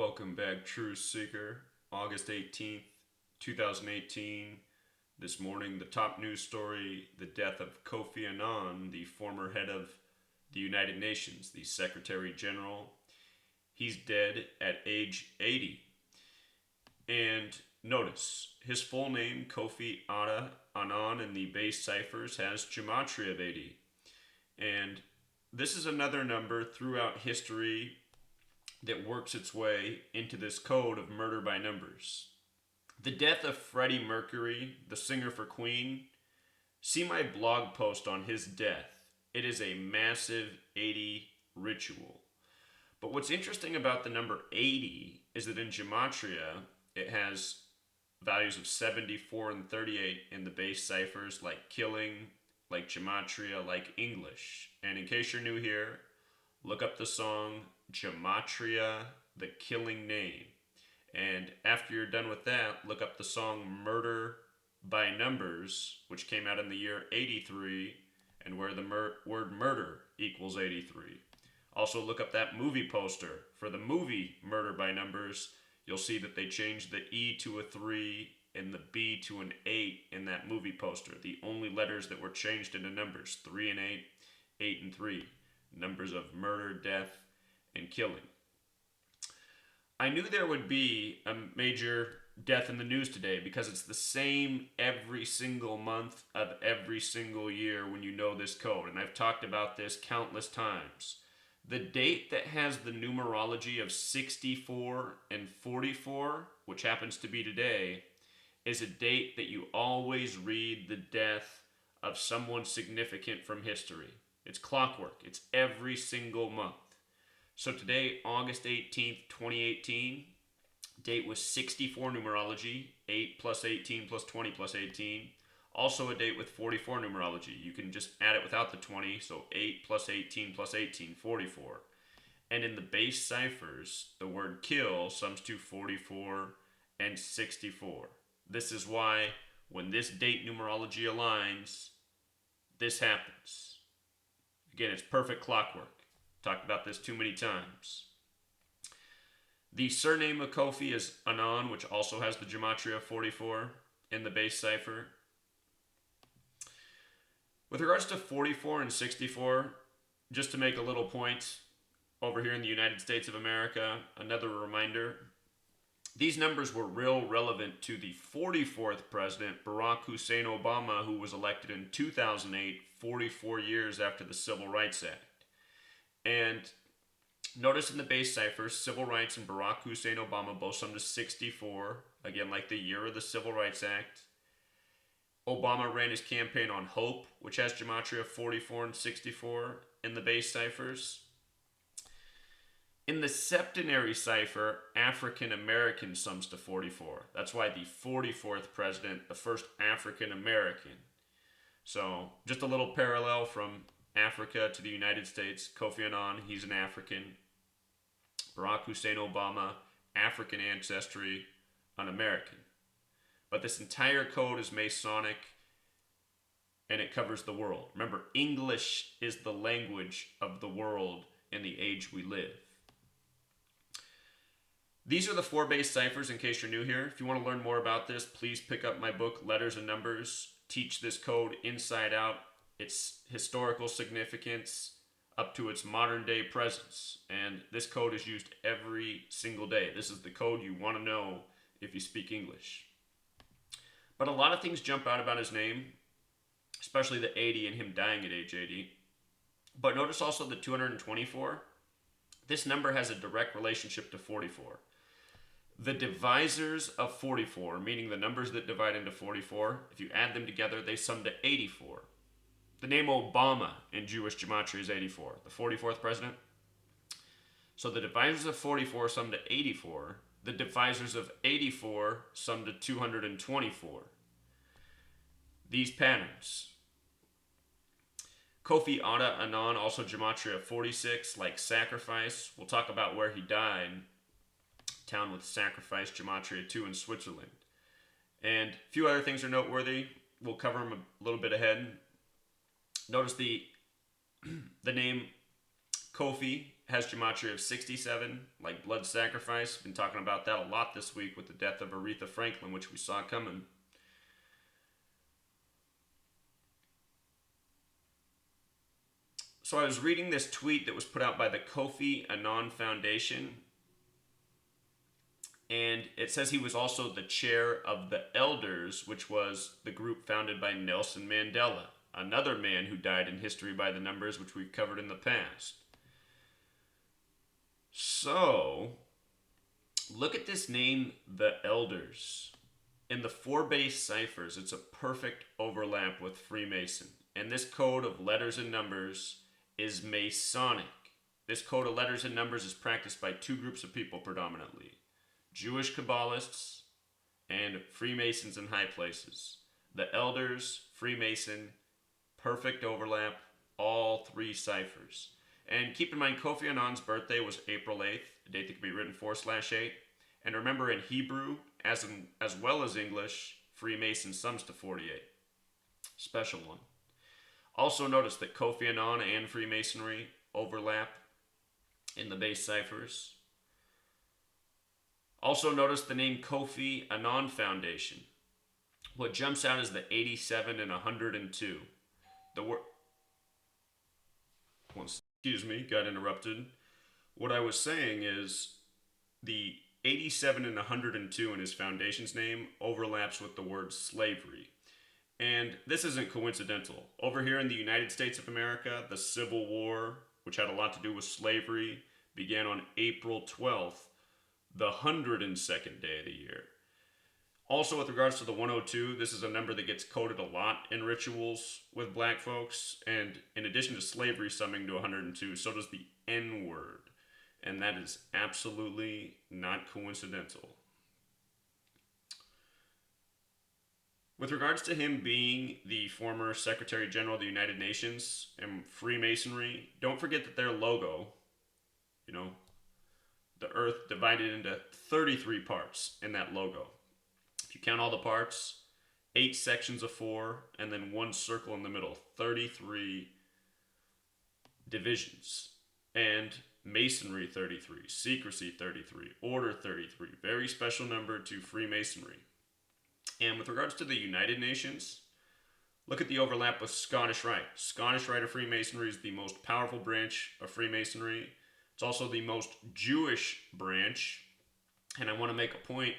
Welcome back, Truth Seeker. August 18th, 2018. This morning, the top news story: the death of Kofi Annan, the former head of the United Nations, the Secretary General. He's dead at age 80. And notice, his full name, Kofi Annan, in the base ciphers has Gematria of 80. And this is another number throughout history that works its way into this code of murder by numbers. The death of Freddie Mercury, the singer for Queen. See my blog post on his death. It is a massive 80 ritual. But what's interesting about the number 80 is that in Gematria, it has values of 74 and 38 in the base ciphers, like killing, like Gematria, like English. And in case you're new here, look up the song Gematria, the Killing Name. And after you're done with that, look up the song Murder by Numbers, which came out in the year 83, and where the word murder equals 83. Also, look up that movie poster for the movie Murder by Numbers. You'll see that they changed the E to a 3 and the B to an 8 in that movie poster. The only letters that were changed into numbers: 3 and 8, 8 and 3. Numbers of murder, death, and killing. I knew there would be a major death in the news today because it's the same every single month of every single year when you know this code. And I've talked about this countless times. The date that has the numerology of 64 and 44, which happens to be today, is a date that you always read the death of someone significant from history. It's clockwork. It's every single month. So today, August 18th, 2018, date was 64 numerology, 8 plus 18 plus 20 plus 18. Also a date with 44 numerology. You can just add it without the 20, so 8 plus 18 plus 18, 44. And in the base ciphers, the word kill sums to 44 and 64. This is why when this date numerology aligns, this happens. Again, it's perfect clockwork. Talked about this too many times. The surname of Kofi is Annan, which also has the Gematria 44 in the base cipher. With regards to 44 and 64, just to make a little point, over here in the United States of America, another reminder, these numbers were real relevant to the 44th president, Barack Hussein Obama, who was elected in 2008, 44 years after the Civil Rights Act. And notice in the base ciphers, civil rights and Barack Hussein Obama both sum to 64, again like the year of the Civil Rights Act. Obama ran his campaign on Hope, which has Gematria 44 and 64 in the base ciphers. In the septenary cipher, African American sums to 44. That's why the 44th president, the first African American. So just a little parallel from Africa to the United States. Kofi Annan, he's an African. Barack Hussein Obama, African ancestry, an American. But this entire code is Masonic, and it covers the world. Remember, English is the language of the world in the age we live. These are the 4 base ciphers in case you're new here. If you want to learn more about this, please pick up my book, Letters and Numbers. Teach this code inside out, its historical significance up to its modern day presence. And this code is used every single day. This is the code you want to know if you speak English. But a lot of things jump out about his name, especially the 80 and him dying at age 80. But notice also the 224. This number has a direct relationship to 44. The divisors of 44, meaning the numbers that divide into 44, if you add them together, they sum to 84. The name Obama in Jewish Gematria is 84, the 44th president. So the divisors of 44 sum to 84. The divisors of 84 sum to 224. These patterns. Kofi Annan, also Gematria 46, like sacrifice. We'll talk about where he died. Town with sacrifice, Gematria 2 in Switzerland. And a few other things are noteworthy. We'll cover them a little bit ahead. Notice the name Kofi has Gematria of 67, like blood sacrifice. Been talking about that a lot this week with the death of Aretha Franklin, which we saw coming. So I was reading this tweet that was put out by the Kofi Annan Foundation, and it says he was also the chair of the Elders, which was the group founded by Nelson Mandela, another man who died in history by the numbers, which we've covered in the past. So, look at this name, the Elders. In the 4 base ciphers, it's a perfect overlap with Freemason. And this code of letters and numbers is Masonic. This code of letters and numbers is practiced by 2 groups of people predominantly: Jewish Kabbalists and Freemasons in high places. The Elders, Freemason, perfect overlap, all 3 ciphers. And keep in mind, Kofi Annan's birthday was April 8th, a date that can be written 4/8. And remember, in Hebrew, as well as English, Freemason sums to 48. Special one. Also notice that Kofi Annan and Freemasonry overlap in the base ciphers. Also notice the name Kofi Annan Foundation. What jumps out is the 87 and 102. The word... Excuse me, got interrupted. What I was saying is the 87 and 102 in his foundation's name overlaps with the word slavery. And this isn't coincidental. Over here in the United States of America, the Civil War, which had a lot to do with slavery, began on April 12th, the 102nd day of the year. Also, with regards to the 102, this is a number that gets coded a lot in rituals with black folks. And in addition to slavery summing to 102, so does the N-word. And that is absolutely not coincidental. With regards to him being the former Secretary General of the United Nations and Freemasonry, don't forget that their logo, the earth divided into 33 parts in that logo. If you count all the parts, 8 sections of 4, and then 1 circle in the middle, 33 divisions. And Masonry 33, Secrecy 33, Order 33, very special number to Freemasonry. And with regards to the United Nations, look at the overlap with Scottish Rite. Scottish Rite of Freemasonry is the most powerful branch of Freemasonry. It's also the most Jewish branch. And I want to make a point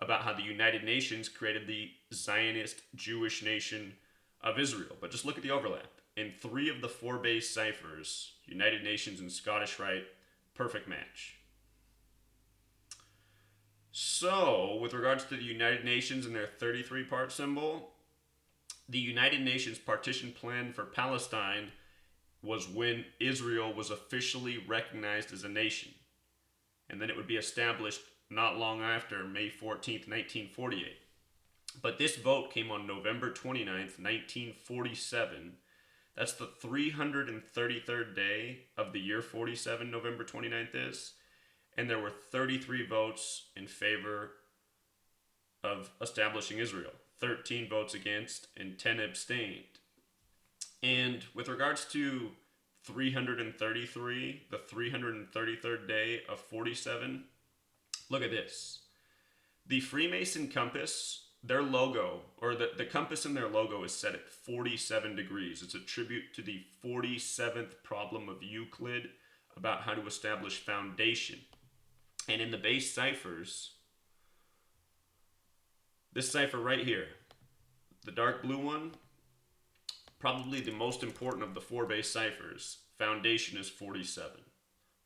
about how the United Nations created the Zionist Jewish nation of Israel. But just look at the overlap. In 3 of the 4 base ciphers, United Nations and Scottish Rite, perfect match. So, with regards to the United Nations and their 33-part symbol, the United Nations partition plan for Palestine was when Israel was officially recognized as a nation. And then it would be established not long after, May 14th, 1948. But this vote came on November 29th, 1947. That's the 333rd day of the year 47, November 29th is. And there were 33 votes in favor of establishing Israel, 13 votes against, and 10 abstained. And with regards to 333, the 333rd day of 47, look at this. The Freemason compass, their logo, or the compass in their logo is set at 47 degrees. It's a tribute to the 47th problem of Euclid about how to establish foundation. And in the base ciphers, this cipher right here, the dark blue one, probably the most important of the 4 base ciphers, foundation is 47.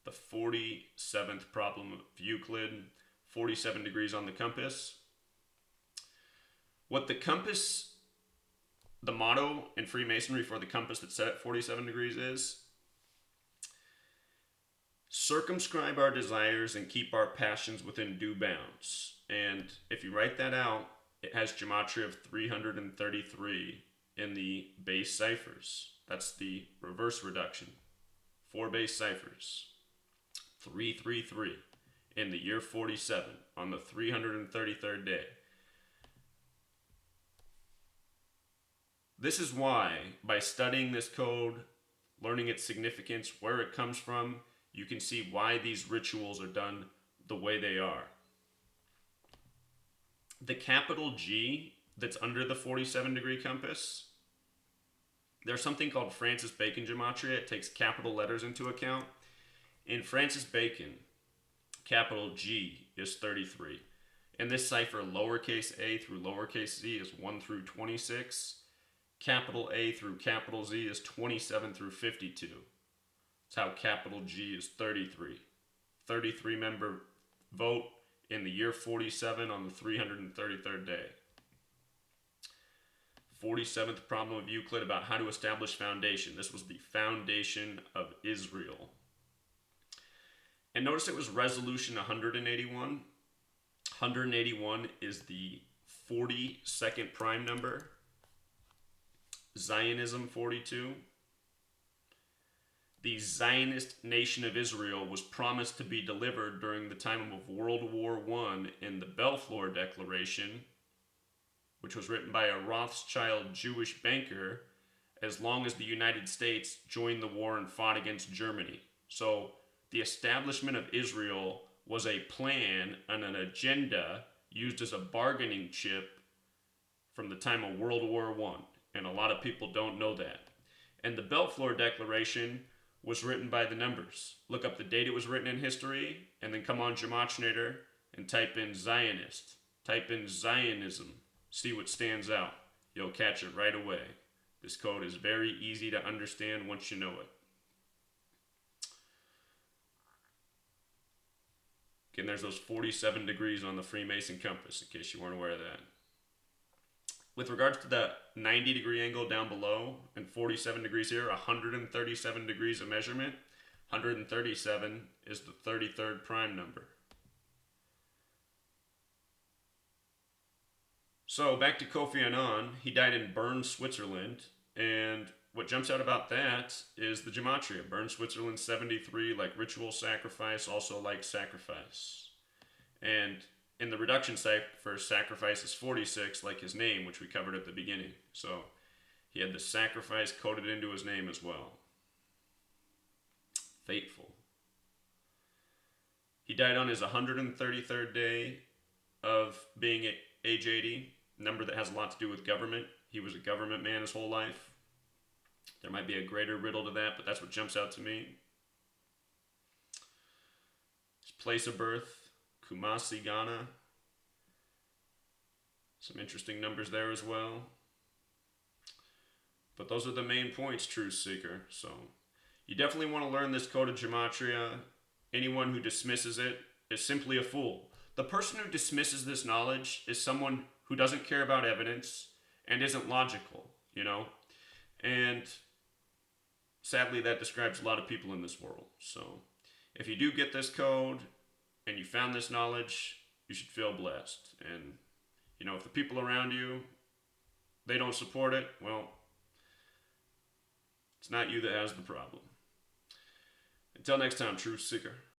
The 47th problem of Euclid, 47 degrees on the compass. What the compass, the motto in Freemasonry for the compass that's set at 47 degrees is, circumscribe our desires and keep our passions within due bounds. And if you write that out, it has Gematria of 333 in the base ciphers. That's the reverse reduction. 4 base ciphers. 333 in the year 47 on the 333rd day. This is why, by studying this code, learning its significance, where it comes from, you can see why these rituals are done the way they are. The capital G that's under the 47-degree compass, there's something called Francis Bacon Gematria. It takes capital letters into account. In Francis Bacon, capital G is 33. In this cipher, lowercase a through lowercase z is 1 through 26. Capital A through capital Z is 27 through 52. That's how capital G is 33. 33-member vote in the year 47 on the 333rd day. 47th problem of Euclid about how to establish foundation. This was the foundation of Israel. And notice it was resolution 181. 181 is the 42nd prime number. Zionism 42. The Zionist nation of Israel was promised to be delivered during the time of World War I in the Balfour Declaration, which was written by a Rothschild Jewish banker, as long as the United States joined the war and fought against Germany. So the establishment of Israel was a plan and an agenda used as a bargaining chip from the time of World War I. And a lot of people don't know that. And the Balfour Declaration was written by the numbers. Look up the date it was written in history, and then come on Gematria and type in Zionist. Type in Zionism. See what stands out. You'll catch it right away. This code is very easy to understand once you know it. Again, there's those 47 degrees on the Freemason compass, in case you weren't aware of that. With regards to the 90-degree angle down below and 47 degrees here, 137 degrees of measurement. 137 is the 33rd prime number. So back to Kofi Annan. He died in Bern, Switzerland. And what jumps out about that is the Gematria. Bern, Switzerland, 73, like ritual sacrifice, also like sacrifice. And in the reduction cipher, sacrifice is 46, like his name, which we covered at the beginning. So he had the sacrifice coded into his name as well. Fateful. He died on his 133rd day of being age 80, number that has a lot to do with government. He was a government man his whole life. There might be a greater riddle to that, but that's what jumps out to me. His place of birth, Kumasi, Ghana. Some interesting numbers there as well. But those are the main points, Truth Seeker. So you definitely want to learn this code of Gematria. Anyone who dismisses it is simply a fool. The person who dismisses this knowledge is someone who doesn't care about evidence and isn't logical, you know? And sadly, that describes a lot of people in this world. So if you do get this code and you found this knowledge, you should feel blessed. And, you know, if the people around you, they don't support it, well, it's not you that has the problem. Until next time, Truth Seeker.